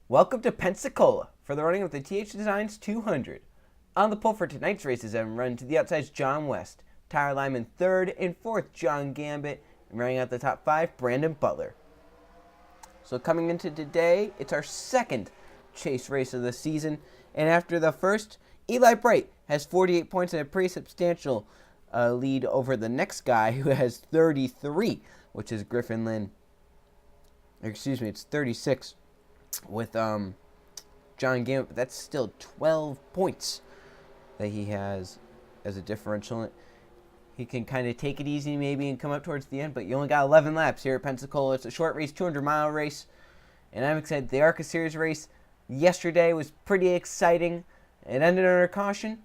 Welcome to Pensacola for the running of the TH Designs 200. On the pole for tonight's races, I'm running to the outside John West, Tyler Lyman third, and fourth John Gambit, and running out the top five Brandon Butler. So coming into today, it's our second chase race of the season, and after the first, Eli Bright has 48 points and a pretty substantial lead over the next guy who has 33, which is Griffin Lynn. Excuse me, it's 36 with John Gambit, but that's still 12 points that he has as a differential. He can kind of take it easy maybe and come up towards the end, but you only got 11 laps here at Pensacola. It's a short race, 200-mile race, and I'm excited. The ARCA Series race yesterday was pretty exciting. It ended under caution.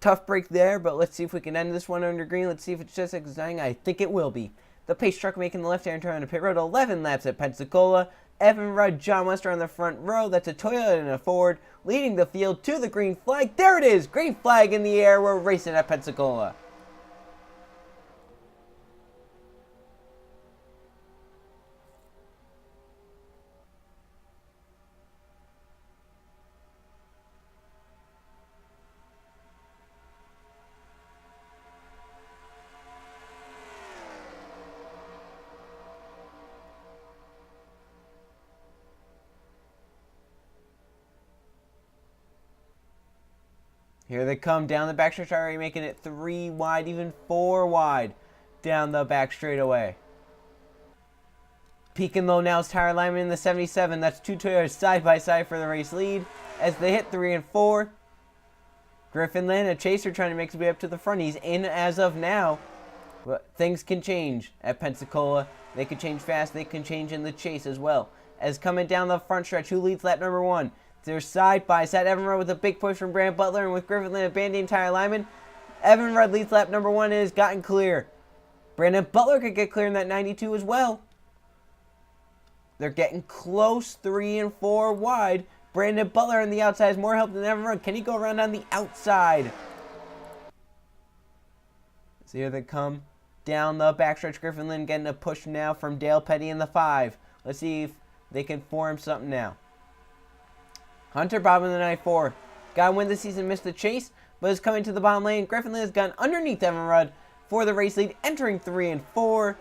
Tough break there, but let's see if we can end this one under green. Let's see if it's just exciting. I think it will be. The pace truck making the left-hand turn on the pit road, 11 laps at Pensacola. Evan Rudd, John Wester on the front row. That's a Toyota and a Ford leading the field to the green flag. There it is, green flag in the air. We're racing at Pensacola. Here they come down the backstretch, already making it 3 wide, even 4 wide down the back straightaway. Peaking low now is Tyler Lyman in the 77. That's two Toyotas side by side for the race lead as they hit 3 and 4. Griffin Lynn, a chaser, trying to make his way up to the front. He's in as of now, but things can change at Pensacola. They can change fast. They can change in the chase as well. As coming down the front stretch, who leads lap number 1? They're side by side. Evan Rudd with a big push from Brandon Butler, and with Griffin Lynn, a band-aid Tyler Lyman. Evan Rudd leads lap number 1 and has gotten clear. Brandon Butler could get clear in that 92 as well. They're getting close, 3 and 4 wide. Brandon Butler on the outside has more help than Evan Rudd. Can he go around on the outside? So here they come down the backstretch. Griffin Lynn getting a push now from Dale Petty in the 5. Let's see if they can form something now. Hunter Bob in the 94. Got to win the season, missed the chase, but is coming to the bottom lane. Griffin Lynn has gone underneath Evan Rudd for the race lead, entering 3 and 4.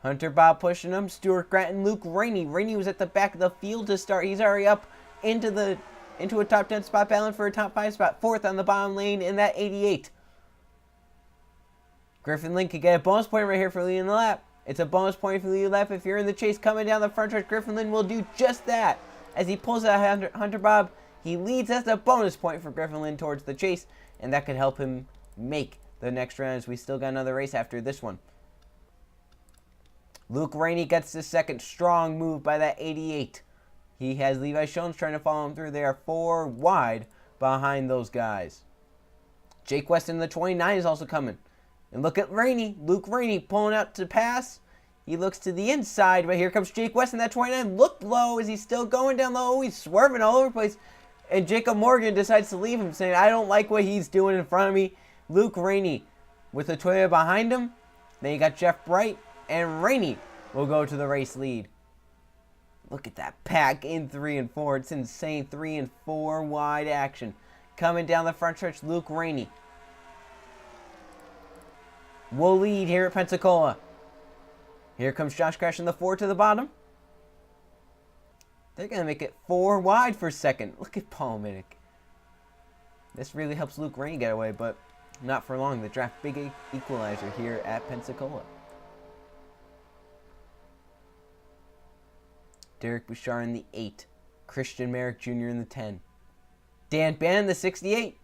Hunter Bob pushing him. Stuart Gratton, Luke Rainey. Rainey was at the back of the field to start. He's already up into a top 10 spot, battling for a top 5 spot. 4th on the bottom lane in that 88. Griffin Lynn could get a bonus point right here for leading the lap. It's a bonus point for leading the lap. If you're in the chase coming down the front stretch, Griffin Lynn will do just that. As he pulls out Hunter Bob, he leads. That's a bonus point for Griffin Lynn towards the chase, and that could help him make the next round as we still got another race after this one. Luke Rainey gets the second. Strong move by that 88. He has Levi Shones trying to follow him through. They are 4 wide behind those guys. Jake West in the 29 is also coming. And look at Rainey. Luke Rainey pulling out to pass. He looks to the inside, but here comes Jake West in that 29. Looked low. Is he still going down low? He's swerving all over the place. And Jacob Morgan decides to leave him, saying, I don't like what he's doing in front of me. Luke Rainey with the Toyota behind him. Then you got Jeff Bright, and Rainey will go to the race lead. Look at that pack in 3 and 4. It's insane. 3 and 4 wide action. Coming down the front stretch, Luke Rainey will lead here at Pensacola. Here comes Josh Crash in the 4 to the bottom. They're going to make it 4 wide for second. Look at Paul Minnick. This really helps Luke Rainey get away, but not for long. The draft big equalizer here at Pensacola. Derek Bouchard in the 8. Christian Merrick Jr. in the 10. Dan Bannon in the 68.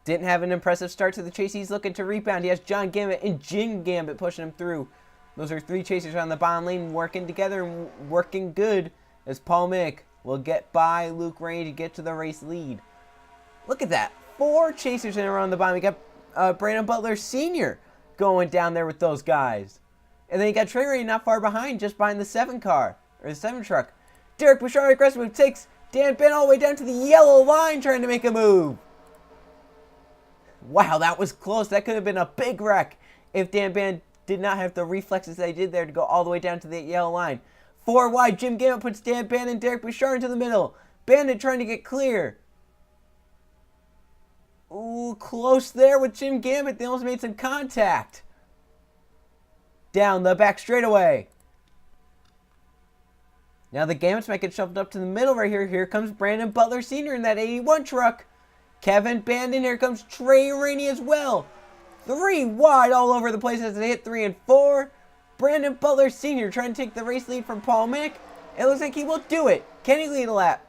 Didn't have an impressive start to the chase. He's looking to rebound. He has John Gambit and Jim Gambit pushing him through. Those are 3 chasers on the bottom lane working together and working good as Paul Mick will get by Luke Rainey to get to the race lead. Look at that. 4 chasers in a row on the bottom. We got Brandon Butler Sr. going down there with those guys. And then you got Trey Rainey not far behind, just behind the 7 car, or the 7 truck. Derek Bouchard aggressive move takes Dan Ben all the way down to the yellow line trying to make a move. Wow, that was close. That could have been a big wreck if Dan Ben did not have the reflexes that he did there to go all the way down to the yellow line. 4 wide. Jim Gambit puts Dan Bandit and Derek Bouchard into the middle. Bandit trying to get clear. Ooh, close there with Jim Gambit. They almost made some contact. Down the back straightaway. Now the Gambits might get shuffled up to the middle right here. Here comes Brandon Butler Sr. in that 81 truck. Kevin Bandon. Here comes Trey Rainey as well. 3 wide all over the place as they hit 3 and 4. Brandon Butler Sr. trying to take the race lead from Paul Mick. It looks like he will do it. Can he lead a lap?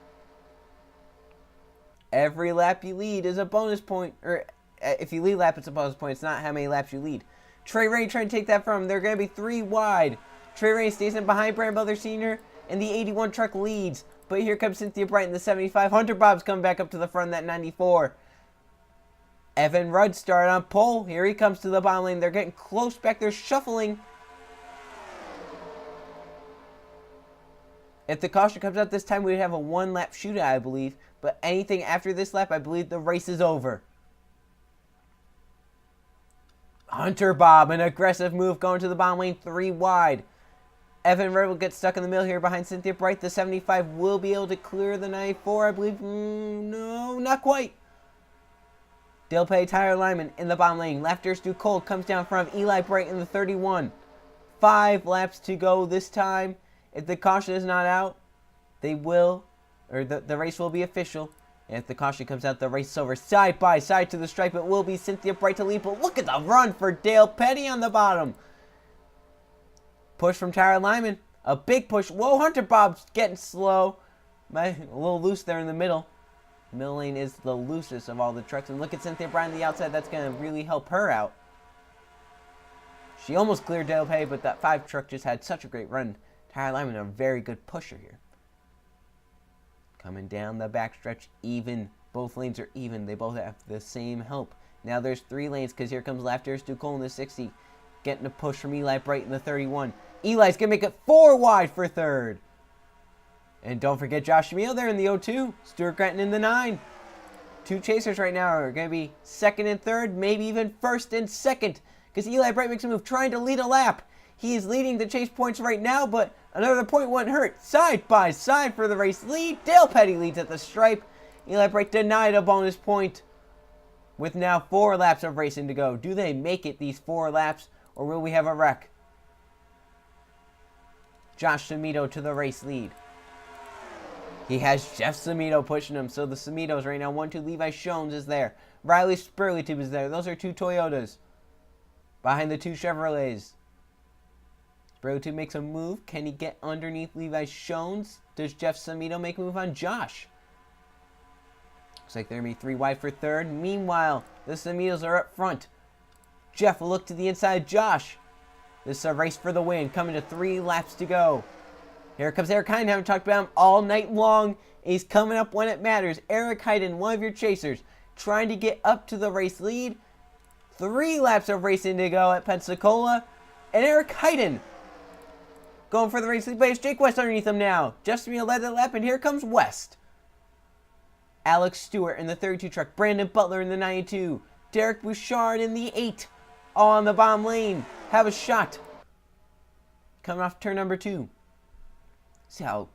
Every lap you lead is a bonus point. Or if you lead a lap, it's a bonus point. It's not how many laps you lead. Trey Rainey trying to take that from him. They're going to be 3 wide. Trey Rainey stays in behind Brandon Butler Sr. and the 81 truck leads. But here comes Cynthia Bright in the 75. Hunter Bob's coming back up to the front in that 94. Evan Rudd started on pole. Here he comes to the bottom lane. They're getting close back. They're shuffling. If the caution comes out this time, we'd have a 1-lap shootout, I believe. But anything after this lap, I believe the race is over. Hunter Bob, an aggressive move going to the bottom lane, 3 wide. Evan Rudd will get stuck in the middle here behind Cynthia Bright. The 75 will be able to clear the 94, I believe. No, not quite. Dale Pay, Tyler Lyman in the bottom lane. Laughter Stu Cole comes down from Eli Bright in the 31. 5 laps to go this time. If the caution is not out, they will, or the race will be official. And if the caution comes out, the race is over. Side by side to the stripe, it will be Cynthia Bright to lead. But look at the run for Dale Petty on the bottom. Push from Tyler Lyman. A big push. Whoa, Hunter Bob's getting slow. A little loose there in the middle. Middle lane is the loosest of all the trucks. And look at Cynthia Bright on the outside. That's going to really help her out. She almost cleared Dale Petty, but that 5 truck just had such a great run. Tyler Lyman, a very good pusher here. Coming down the backstretch, even. Both lanes are even. They both have the same help. Now there's 3 lanes because here comes Laughter Stu Cole in the 60. Getting a push from Eli Bright in the 31. Eli's going to make it 4 wide for 3rd. And don't forget Josh Shamil there in the 02. Stuart Gretton in the 9. 2 chasers right now are going to be 2nd and 3rd, maybe even 1st and 2nd. Because Eli Bright makes a move trying to lead a lap. He is leading the chase points right now, but another point wouldn't hurt. Side by side for the race lead. Dale Petty leads at the stripe. Eli Bright denied a bonus point with now 4 laps of racing to go. Do they make it these 4 laps, or will we have a wreck? Josh Samito to the race lead. He has Jeff Samito pushing him, so the Samitos right now. 1-2, Levi Shones is there. Riley Spurley is there. Those are 2 Toyotas. Behind the 2 Chevrolets. Spurley makes a move. Can he get underneath Levi Shones? Does Jeff Samito make a move on Josh? Looks like they're going to be 3 wide for 3rd. Meanwhile, the Samitos are up front. Jeff will look to the inside. Josh. This is a race for the win. Coming to 3 laps to go. Here comes Eric Hyden. Haven't talked about him all night long. He's coming up when it matters. Eric Hyden, one of your chasers, trying to get up to the race lead. 3 laps of racing to go at Pensacola. And Eric Hyden going for the race lead, but it's Jake West underneath him now. Just me led the lap, and here comes West. Alex Stewart in the 32 truck. Brandon Butler in the 92. Derek Bouchard in the 8. All on the bottom lane. Have a shot. Coming off turn number 2. See how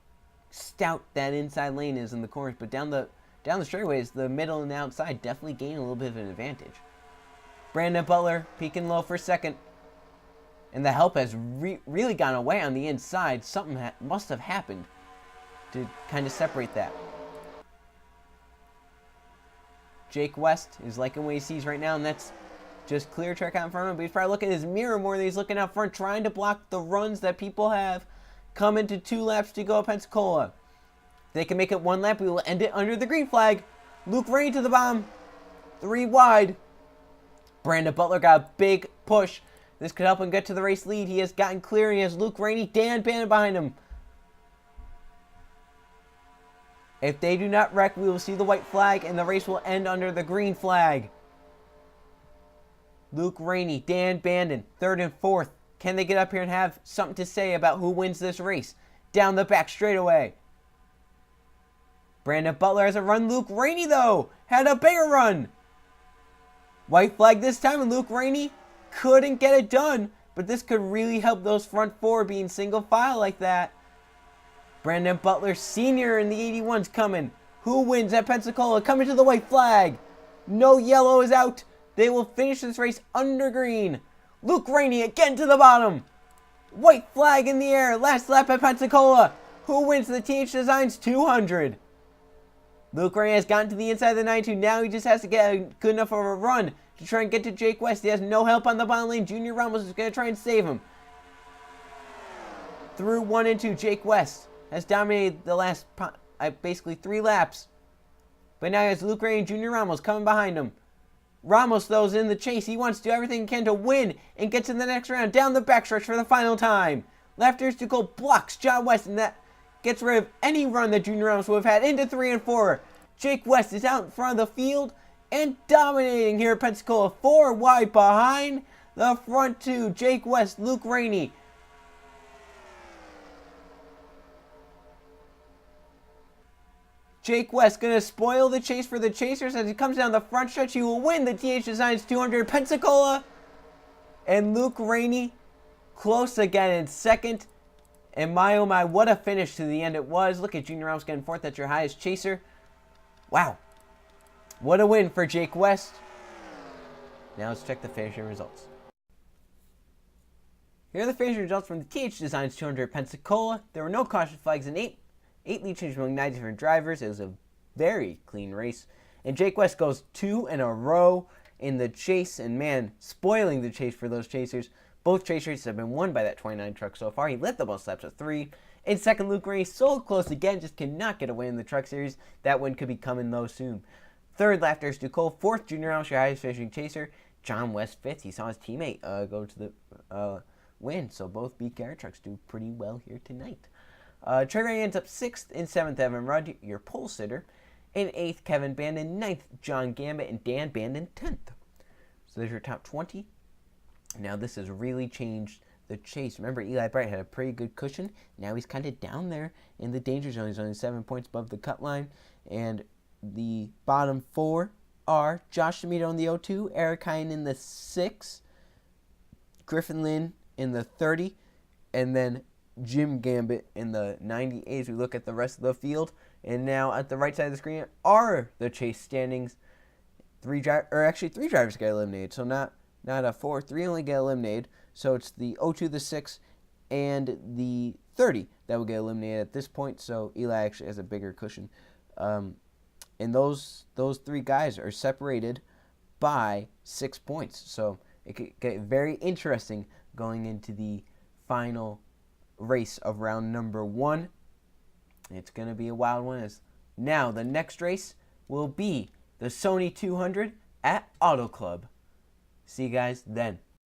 stout that inside lane is in the corners, but down the straightaways, the middle and the outside definitely gain a little bit of an advantage. Brandon Butler peaking low for 2nd. And the help has really gone away on the inside. Something must have happened to kind of separate that. Jake West is liking what he sees right now, and that's just clear track out in front of him. But he's probably looking at his mirror more than he's looking out front, trying to block the runs that people have coming to 2 laps to go at Pensacola. If they can make it 1 lap, we will end it under the green flag. Luke Rainey to the bottom. 3 wide. Brandon Butler got a big push. This could help him get to the race lead. He has gotten clear. He has Luke Rainey, Dan Bannon behind him. If they do not wreck, we will see the white flag, and the race will end under the green flag. Luke Rainey, Dan Bannon, 3rd and 4th. Can they get up here and have something to say about who wins this race? Down the back straightaway. Brandon Butler has a run. Luke Rainey, though, had a bigger run. White flag this time, and Luke Rainey couldn't get it done, but this could really help those front 4 being single file like that. Brandon Butler Sr. in the 81's coming. Who wins at Pensacola? Coming to the white flag. No yellow is out. They will finish this race under green. Luke Rainey again to the bottom. White flag in the air. Last lap at Pensacola. Who wins the TH Designs 200? Luke Rainey has gotten to the inside of the 92. Now he just has to get a good enough of a run to try and get to Jake West. He has no help on the bottom lane. Junior Ramos is going to try and save him. Through 1 and 2, Jake West has dominated the last basically 3 laps. But now he has Luke Rainey and Junior Ramos coming behind him. Ramos, though, is in the chase. He wants to do everything he can to win and get to the next round. Down the backstretch for the final time. Lefters to go blocks John West, and that gets rid of any run that Junior Ramos would have had into 3 and 4. Jake West is out in front of the field and dominating here at Pensacola. 4 wide behind the front 2. Jake West, Luke Rainey. Jake West going to spoil the chase for the Chasers as he comes down the front stretch. He will win the TH Designs 200 Pensacola. And Luke Rainey close again in second. And my oh my, what a finish to the end it was. Look at Junior Ramos getting 4th. That's your highest chaser. Wow. What a win for Jake West. Now let's check the finishing results. Here are the finishing results from the TH Designs 200 Pensacola. There were no caution flags in 8 lead changes among 9 different drivers. It was a very clean race. And Jake West goes 2 in a row in the chase. And man, spoiling the chase for those chasers. Both chase races have been won by that 29 truck so far. He led the most laps at 3. In second, Luke Rainey so close again, just cannot get away in the truck series. That win could be coming though soon. Third, Laughter's Ducole. Fourth, Junior Ramos, your highest finishing chaser. John West fifth. He saw his teammate go to the win. So both BKR trucks do pretty well here tonight. Trey Ray ends up 6th. In 7th, Evan Rudd, your pole sitter. In 8th, Kevin Bandon. 9th, John Gambit. And Dan Bandon, 10th. So there's your top 20. Now this has really changed the chase. Remember, Eli Bright had a pretty good cushion. Now he's kind of down there in the danger zone. He's only 7 points above the cut line. And the bottom 4 are Josh D'Amito in the 02, Eric Hine in the 6, Griffin Lynn in the 30, and then Jim Gambit in the 98 as we look at the rest of the field. And now at the right side of the screen are the chase standings. 3 drivers get eliminated, so not a 4. 3 only get eliminated. So it's the 02, the 6, and the 30 that will get eliminated at this point. So Eli actually has a bigger cushion. And those 3 guys are separated by 6 points. So it could get very interesting going into the final race of round number 1. It's going to be a wild one. Now the next race will be the Sony 200 at Auto Club. See you guys then.